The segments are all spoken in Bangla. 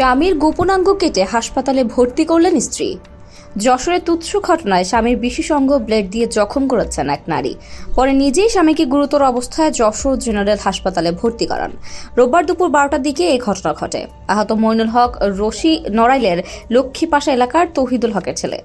স্বামীর গোপনাঙ্গ কেটে হাসপাতালে ভর্তি করলেন স্ত্রী। যশোরে তুচ্ছ ঘটনায় স্বামীর বিশেষ অঙ্গ ব্লেড দিয়ে জখম করেছেন এক নারী। পরে নিজেই স্বামীকে গুরুতর অবস্থায় যশোর জেনারেল হাসপাতালে ভর্তি করান। রোববার দুপুর 12টার দিকে এই ঘটনা ঘটে। আহত মইনুল হক রশি নড়াইলের লক্ষ্মীপাশা এলাকার তৌহিদুল হকের ছেলে।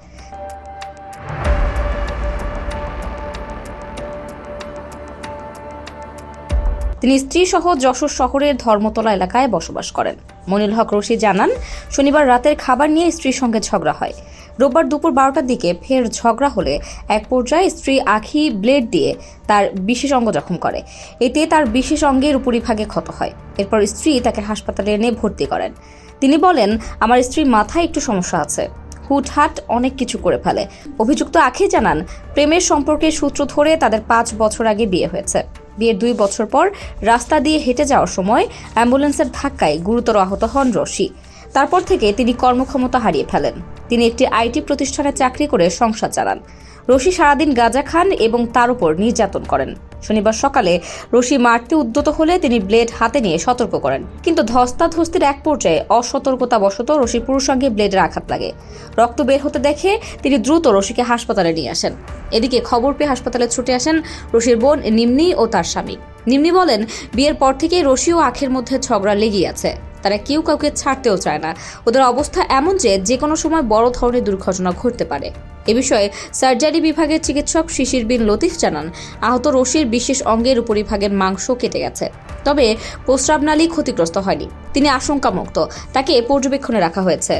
তিনি স্ত্রী সহ যশোর শহরের ধর্মতলা এলাকায় বসবাস করেন। মনিল হক রশি জানান, শনিবার রাতের খাবার নিয়ে স্ত্রীর সঙ্গে ঝগড়া হয়। রোববার দুপুর 12টার দিকে ফের ঝগড়া হলে এক পর্যায়ে স্ত্রী আখি ব্লেড দিয়ে তার বিশেষ অঙ্গ জখম করে। এতে তার বিশেষ অঙ্গের উপরিভাগে ক্ষত হয়। এরপর স্ত্রী তাকে হাসপাতালে এনে ভর্তি করেন। তিনি বলেন, আমার স্ত্রীর মাথায় একটু সমস্যা আছে, হুটহাট অনেক কিছু করে ফেলে। অভিযুক্ত আখি জানান, প্রেমের সম্পর্কের সূত্র ধরে তাদের 5 বছর আগে বিয়ে হয়েছে। বিয়ের 2 বছর পর রাস্তা দিয়ে হেঁটে যাওয়ার সময় অ্যাম্বুলেন্সের ধাক্কায় গুরুতর আহত হন রশি। তারপর থেকে তিনি কর্মক্ষমতা হারিয়ে ফেলেন। তিনি একটি আইটি প্রতিষ্ঠানে চাকরি করে সংসার চালান। রশি সারাদিন গাঁজা খান এবং তার উপর নির্যাতন করেন। শনিবার সকালে রশি মারতে উদ্যত হলে তিনি ব্লেড হাতে নিয়ে সতর্ক করেন, কিন্তু ধস্তাধস্তির এক পর্যায়ে অসতর্কতাবশত রশির পুরুষাঙ্গে ব্লেডের আঘাত লাগে। রক্ত বের হতে দেখে তিনি দ্রুত রশিকে হাসপাতালে নিয়ে আসেন। এদিকে খবর পেয়ে হাসপাতালে ছুটে আসেন রশির বোন নিম্নি ও তার স্বামী। নিম্নি বলেন, বিয়ের পর থেকেই রশি ও আখের মধ্যে ঝগড়া লেগেই আছে। তারা কেউ কাউকে ছাড়তেও চায় না। ওদের অবস্থা এমন যে কোনো সময় বড় ধরনের দুর্ঘটনা ঘটতে পারে। এ বিষয়ে সার্জারি বিভাগের চিকিৎসক শিশির বিন লতিফ জানান, আহত রশির বিশেষ অঙ্গের উপরিভাগের মাংস কেটে গেছে, তবে প্রস্রাবনালী ক্ষতিগ্রস্ত হয়নি। তিনি আশঙ্কামুক্ত, তাকে পর্যবেক্ষণে রাখা হয়েছে।